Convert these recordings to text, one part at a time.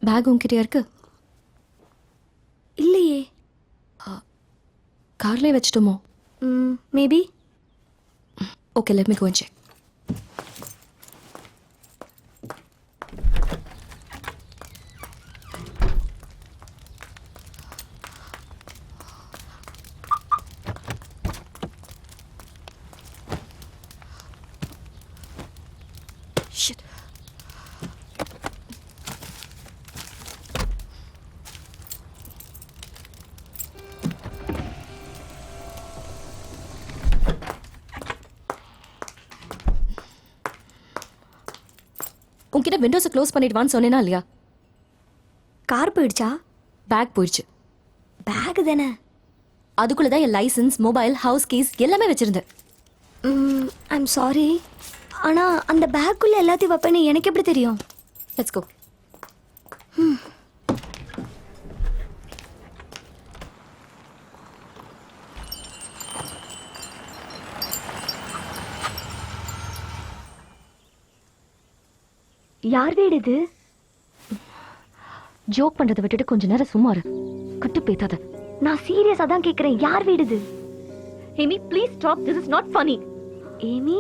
Back உங்ககிட்டயா இருக்கு? இல்லையே. கார்லேயே வச்சுட்டோமோ? Maybe. Okay, let me go and check. Shit. உன்கிட்ட விண்டோஸை க்ளோஸ் பண்ணிட்டு வான்னு சொன்னேனா இல்லையா? கார் போயிடுச்சா? பேக் போயிடுச்சு. பேக் தானே. அதுக்குள்ள தான் என் லைசன்ஸ், மொபைல், ஹவுஸ் கீஸ் எல்லாமே வச்சிருந்தேன். I'm sorry. ஆனால் அந்த பேக்குள்ளே எல்லாத்தையும் வைப்பேன்னு எனக்கு எப்படி தெரியும்? Let's go. யார் வீடு இது? ஜோக் பண்றதை விட்டுட்டு கொஞ்ச நேரம் சும்மா இரு. கட்டு பேத்தாத. நான் சீரியஸாக தான் கேட்குறேன். யார் வீடு இது? Amy, please stop. This is not funny. Amy,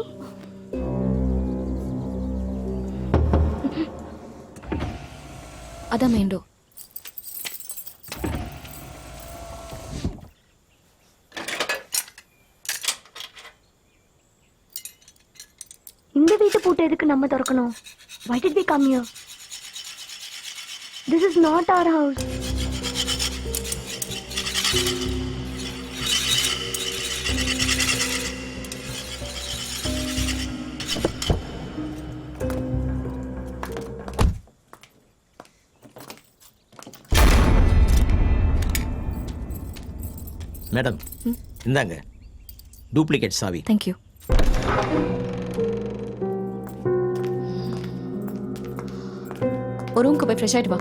அதான் மெயின் டோர். இந்த வீட்டு பூட்டை எதுக்கு நம்ம திறக்கணும்? Why did we come here? This is not our house. Madam, இந்தாங்க டூப்ளிகேட் சாவி. தேங்க்யூ. ஒரு ரூம்க்கு போய் ஃப்ரெஷ் ஆகிட்டு வா.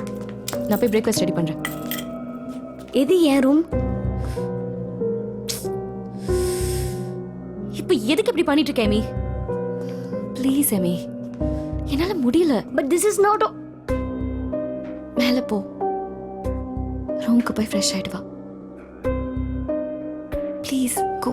நான் போய் பிரேக்ஃபாஸ்ட் ரெடி பண்ணுறேன். எது என் ரூம்? இப்போ எதுக்கு இப்படி பண்ணிட்டு இருக்க எமி? ப்ளீஸ் எமி, என்னால் முடியல. But this is not. மேலே போ. ரூம்க்கு போய் ஃப்ரெஷ் ஆகிட்டு வா. Please go.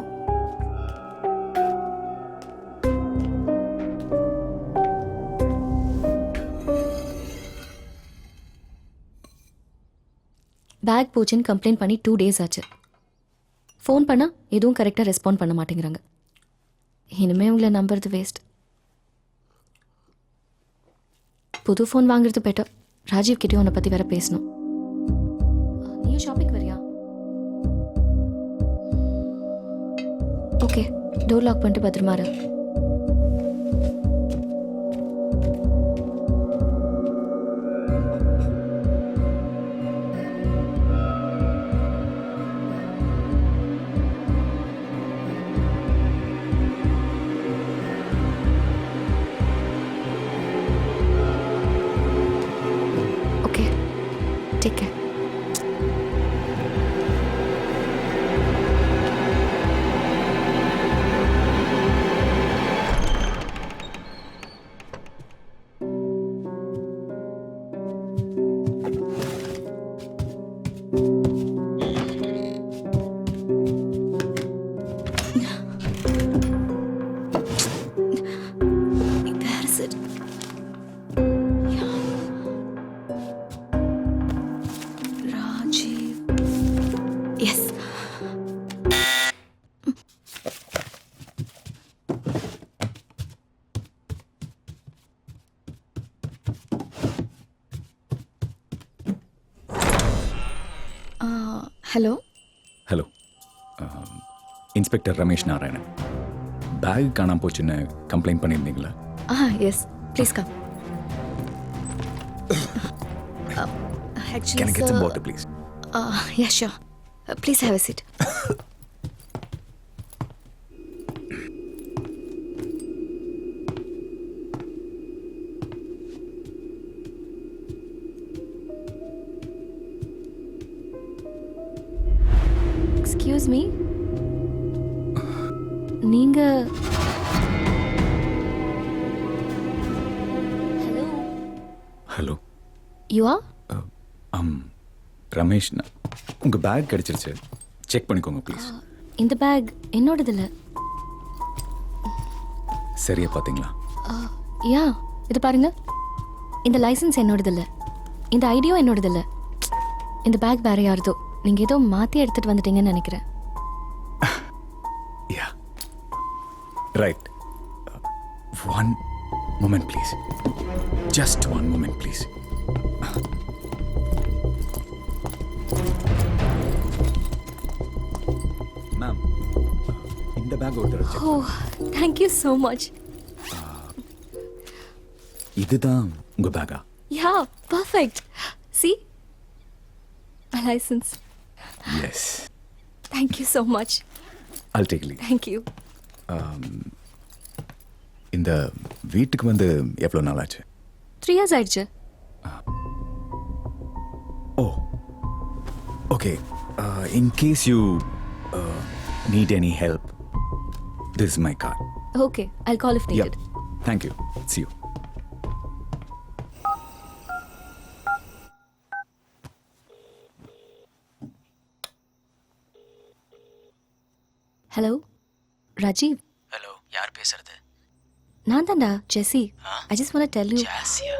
பேக் போச்சுன்னு கம்ப்ளைண்ட் பண்ணி 2 days ஆச்சு. ஃபோன் பண்ணால் எதுவும் கரெக்டாக ரெஸ்பாண்ட் பண்ண மாட்டேங்கிறாங்க. இனிமேல் உங்களை நம்புறது வேஸ்ட். புது ஃபோன் வாங்குறது பெட்டர். ராஜீவ் கிட்டேயும் உன்னை பற்றி வேற பேசணும். நீயும் ஷாப்பிங் வரியா? ஓகே, டோர் லாக் பண்ணிட்டு பத்திரமா இரு. Okay, take care. Where is it? Yeah. Rajiv. Yes. Hello. Hello, inspector Ramesh Narayanan. Bag காணாம போச்சுன்னு கம்ப்ளைண்ட் பண்ணியிருந்தீங்களா? Yes. Please come. Actually, Can I get sir, some water, please? Yeah, sure. Please have a seat. Excuse me. நீங்க hello, you are? Ramesh உங்கள் back கிடைச்சிருச்சு, check பண்ணிக்கோங்க please. இந்த back என்னோடது இல்லை. சரியா பார்த்தீங்களா? யா, இது பாருங்க. இந்த லைசன்ஸ் என்னோடது இல்லை, இந்த ஐடியும் என்னோடது இல்லை. இந்த பேக் வேற யாருதோ. நீங்கள் ஏதோ மாற்றி எடுத்துகிட்டு வந்துட்டீங்கன்னு நினைக்கிறேன். Yeah right. One moment please, just one moment please. Ma'am, இந்த பேக் ஒரு தடவை check oh, thank you so much. இதுதான் உங்கள் பேக்கா? Yeah, perfect. See my licence. Yes, thank you so much. I'll take leave. Thank you. இந்த வீட்டுக்கு வந்து எவ்வளோ நாள் ஆச்சு? 3 years ஆயிடுச்சு. Oh okay. In case you need any help, this is my car. Okay, I'll call if needed. Thank you. See you. Hello Rajiv. Hello, யார் பேசுறது? நான் தான்டா Jessie. I just want to tell you. ஜாசியா?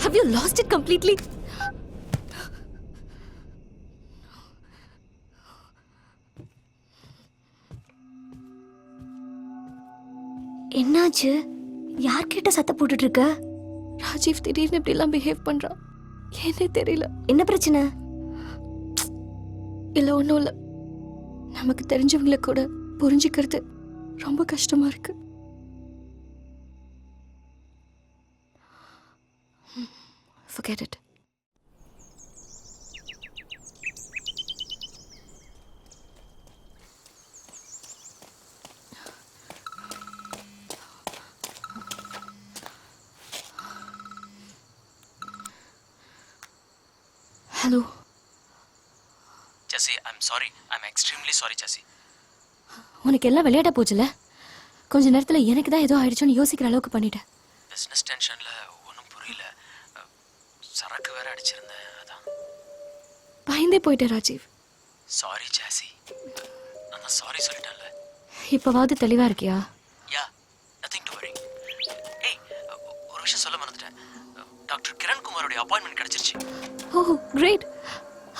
Have you lost it completely? என்னாச்சு? யார்கிட்ட சத்த போட்டுட்டு இருக்க? ராஜீவ் திடீர்னு இப்படிலாம் பிஹேவ் பண்றான். ஏன்னே தெரியல. என்ன பிரச்சனை? இல்ல ஒன்றும் இல்லை. நமக்கு தெரிஞ்சவங்கள கூட புரிஞ்சுக்கிறது ரொம்ப கஷ்டமா இருக்கு. Forget it. Hello Jessie, I'm sorry. I'm extremely sorry Jessie. உனக்கு எல்லாம் விளையாட போச்சுல. கொஞ்ச நேரத்துல எனக்கு தான் ஏதோ ஆயிடுச்சோன்னு யோசிக்கிற அளவுக்கு பண்ணிட்டேன். பிஸ்னஸ் டென்ஷனில் ஒன்றும் புரியல. சரக்கு வேற அடிச்சிருந்தேன், அதான். பயந்தே போயிட்டேன் ராஜீவ். சாரி ஜெசி, நான் சாரி சொல்லிட்டேன்ல. இப்போவாவது தெளிவா இருக்கியா? யா, நத்திங் டு வரி. ஏய், ஒரு விஷயம் சொல்ல மறந்துட்டேன். டாக்டர் கிரண் குமாரோடைய அப்பாயின்மெண்ட் கிடைச்சிருச்சு. ஓ கிரேட்.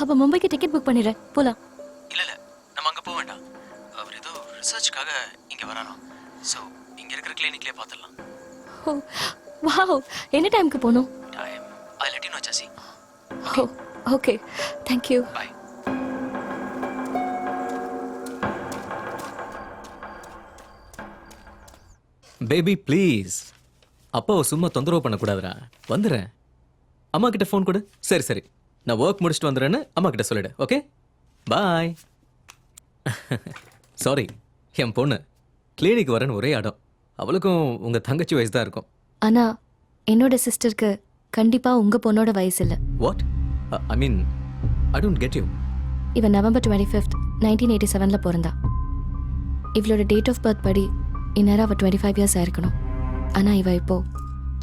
அப்போ மும்பைக்கு டிக்கெட் புக் பண்ணிடுறேன், போலாம். இல்லை இல்லை, நம்ம அங்கே போக வேண்டாம். அவர் ஏதோ ரிசர்ச்சுக்காக இங்கே வராராம். ஸோ இங்கே இருக்கிற கிளினிக்லேயே பார்த்துடலாம். Oh wow. என்ன டைமுக்கு போகணும்? Time I let you know Jessie. Oh okay, thank you. Bye. Baby please, அப்பாவை சும்மா தொந்தரவு பண்ணக்கூடாதுடா. வந்துடுறேன். அம்மா கிட்ட ஃபோன் கொடு. சரி சரி, நான் ஒர்க் முடிச்சுட்டு வந்துடுறேன்னு அம்மா கிட்ட சொல்லிடு. ஓகே, பாய். சாரி, என் பொண்ணு கிளினிக் வரேன்னு ஒரே இடம். அவளுக்கும் உங்கள் தங்கச்சி வயசு தான் இருக்கும். ஆனா என்னோட சிஸ்டருக்கு கண்டிப்பா உங்க பொண்ணோட வயசு இல்லை. What? I mean, I don't get you. இவன் November 25th 1987 பிறந்தா. இவளோட டேட் ஆஃப் பர்த் படி இந்நேரம் அவள் 25 years ஆயிருக்கணும். ஆனா இவ இப்போ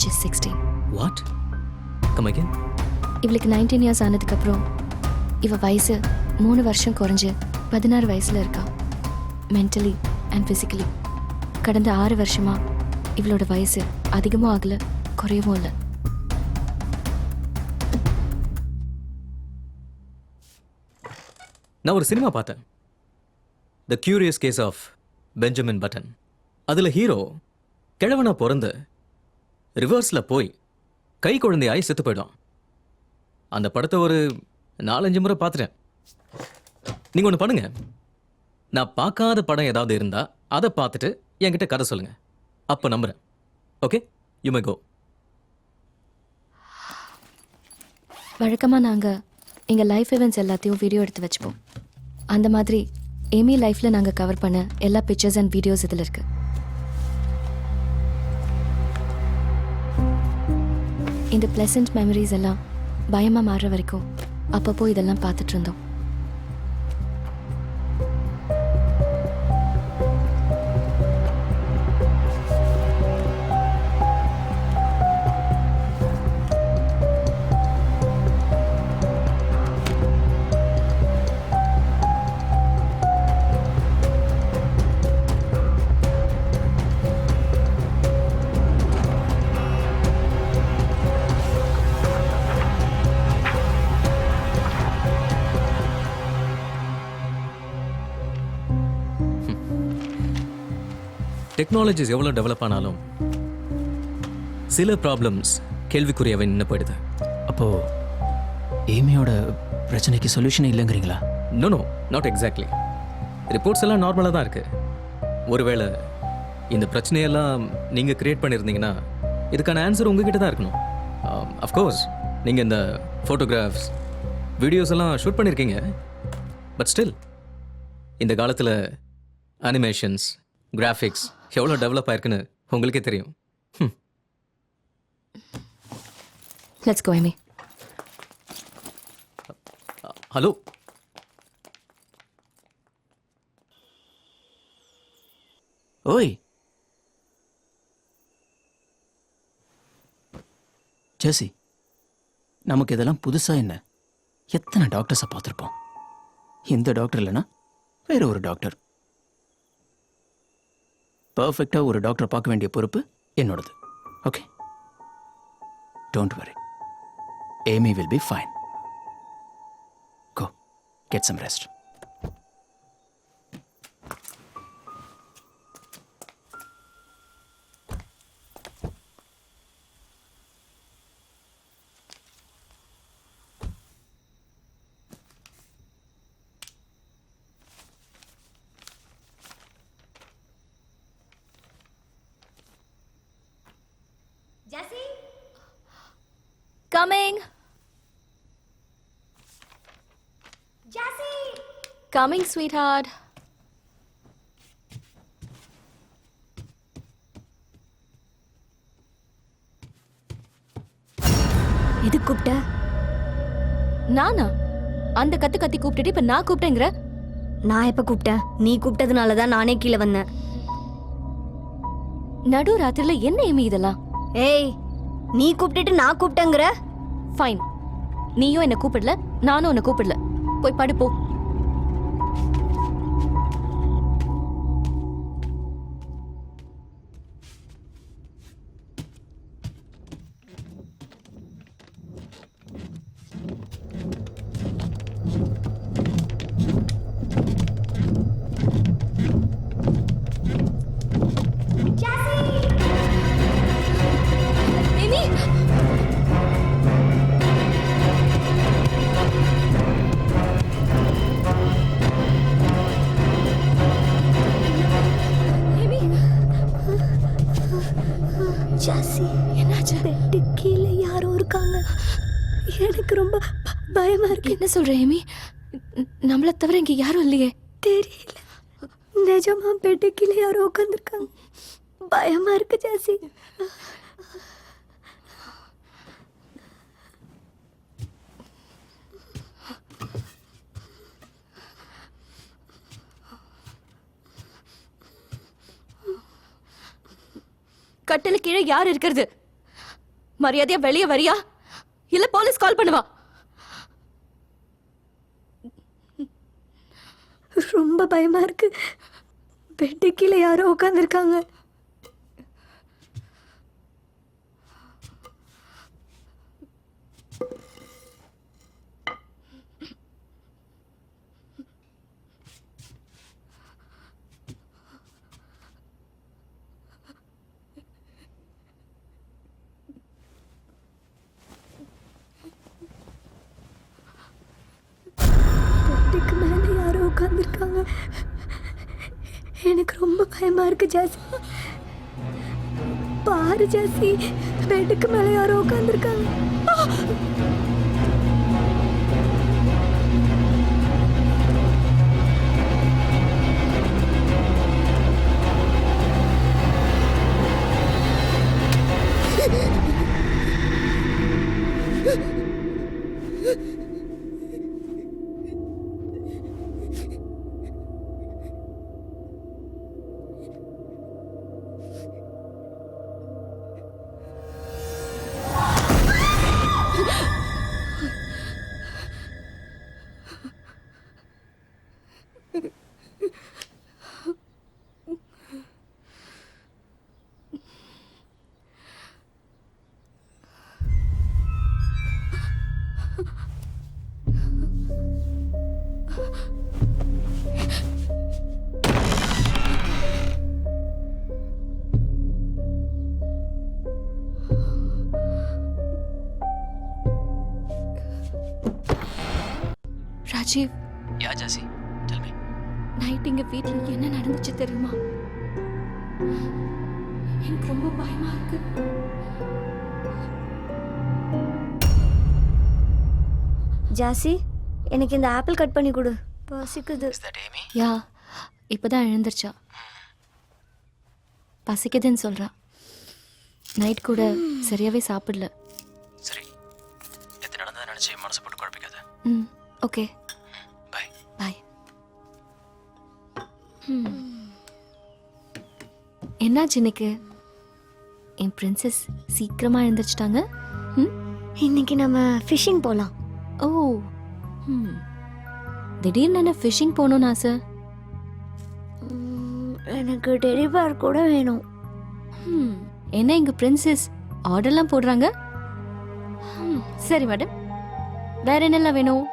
just 16. வாட்? Come again. இவளுக்கு 19 years ஆனதுக்கப்புறம் இவ வயசு 3 வருஷம் குறைஞ்சு 16 வயசுல இருக்கா. மென்டலி அண்ட் ஃபிசிக்கலி கடந்த 6 வருஷமா இவளோட வயசு அதிகமும் ஆகல, குறையவும் இல்லை. நான் ஒரு சினிமா பார்த்தேன், the curious case of Benjamin Button. அதில் ஹீரோ கிழவனா பிறந்து ரிவர்ஸில் போய் கை குழந்தையாய் செத்து போயிடும். அந்த படத்தை ஒரு 4-5 முறை பார்த்துட்டேன். நீங்கள் ஒன்று பண்ணுங்க, நான் பார்க்காத படம் ஏதாவது இருந்தால் அதை பார்த்துட்டு என்கிட்ட கதை சொல்லுங்கள். அப்போ நம்புகிறேன். ஓகே, யூ மே கோ. வழக்கமாக நாங்கள் எங்கள் லைஃப் events எல்லாத்தையும் வீடியோ எடுத்து வச்சுப்போம். அந்த மாதிரி ஏமி லைஃப்பில் நாங்கள் கவர் பண்ண எல்லா பிக்சர்ஸ் அண்ட் வீடியோஸ் இதில் இருக்குது. இந்த ப்ளசன்ட் மெமரிஸ் எல்லாம் பயமாக மாறுற வரைக்கும் அப்பப்போ இதெல்லாம் பார்த்துட்டு இருந்தோம். டெக்னாலஜிஸ் எவ்வளோ டெவலப் ஆனாலும் சில ப்ராப்ளம்ஸ் கேள்விக்குரியவை நின்று போயிடுது. அப்போ ஏமியோட பிரச்சனைக்கு சொல்யூஷன் இல்லைங்கிறீங்களா? No no, not exactly. Reports எல்லாம் நார்மலாக தான் இருக்கு. ஒருவேளை இந்த பிரச்சனையெல்லாம் நீங்கள் கிரியேட் பண்ணியிருந்தீங்கன்னா இதுக்கான ஆன்சர் உங்ககிட்ட தான் இருக்கணும். அஃப்கோர்ஸ் நீங்கள் இந்த ஃபோட்டோகிராஃப்ஸ் வீடியோஸ் எல்லாம் ஷூட் பண்ணியிருக்கீங்க. பட் ஸ்டில் இந்த காலத்தில் அனிமேஷன்ஸ் கிராஃபிக்ஸ் எவ்வளோ டெவலப் ஆயிருக்குன்னு உங்களுக்கே தெரியும். Let's go Amy. ஹலோ, ஓய் ஜெசி, நமக்கு இதெல்லாம் புதுசா என்ன? எத்தனை டாக்டர்ஸை பார்த்துருப்போம். இந்த டாக்டர் இல்லைன்னா வேற ஒரு டாக்டர். பர்ஃபெக்டாக ஒரு டாக்டரை பார்க்க வேண்டிய பொறுப்பு என்னோடது. Okay, don't worry, Amy will be fine. Go get some rest. Jassi, coming. Jassi. Coming sweetheart. எது கூப்பிட்ட? நானா? அந்த கத்து கத்தி கூப்பிட்டுட்டு இப்ப நான் கூப்பிட்டேங்கிற? நான் எப்ப கூப்பிட்டேன்? நீ கூப்பிட்டதுனால தான் நானே கீழே வந்தேன். நடு ராத்திரில என்ன ஏமி இதெல்லாம்? ஏய், நீ கூப்பிட்டுட்டு நான் கூப்பிட்டேங்கிற? ஃபைன், நீயும் என்ன கூப்பிடல, நானும் உன்னை கூப்பிடல. போய் படு போ. ஏமி, ஏமி, ஜாசி, என்னாச்சு? பெட்டு கீழே யாரோ இருக்காங்க. எனக்கு ரொம்ப பயமா இருக்கு. என்ன சொல்ற ஏமி? நம்மள தவிர இங்க யாரும் இல்லையே. தெரியல, நிஜமா பெட்டு கீழே யாரோ உட்காந்துருக்காங்க. பயமா இருக்கு ஜாசி. கட்டில கீழே யார் இருக்கிறது? மரியாதையா வெளியே வரியா இல்ல போலீஸ் கால் பண்ணுவா? ரொம்ப பயமா இருக்கு. பெட்டு கீழே யாரோ உட்காந்துருக்காங்க. பெட்டுக்கு மேல யாரோ உட்காந்துருக்காங்க. எனக்கு ரொம்ப பயமா இருக்கு ஜாசி. பாரு ஜாசி, பெட்டுக்கு மேல யாரோ உட்காந்துருக்காங்க. ராஜீவ், யா ஜாசி, டெல் மீ. நைட் எங்க வீட்ல என்ன நடந்துச்சு தெரியுமா? எனக்கு ரொம்ப பயமா இருக்கு. ஜாசி, எனக்கு இந்த ஆப்பிள் கட் பண்ணி கொடு, பசிக்குது. Is that Amy? யா, இப்பதான் எழுந்திருச்சா. பசிக்குதுன்னு சொல்றா. நைட் கூட சரியாவே சாப்பிடல. சரி, எது நடந்ததை நினைச்சு மனசு போட்டு குழப்பிக்காத. ம், ஓகே, பை. பாய். என்னாச்சு இன்னைக்கு? என் பிரின்சஸ் சீக்கிரமா எழுந்திரிச்சிட்டாங்க. ம், இன்னைக்கு நம்ம ஃபிஷிங் போகலாம். ஓ, திடீர்னு என்ன ஃபிஷிங் போகணும்னு ஆசை? எனக்கு டெடி பேர் கூட வேணும். என்ன எங்க பிரின்சஸ் ஆர்டர்லாம் போடுறாங்க? சரி மேடம், வேற என்னெல்லாம் வேணும்?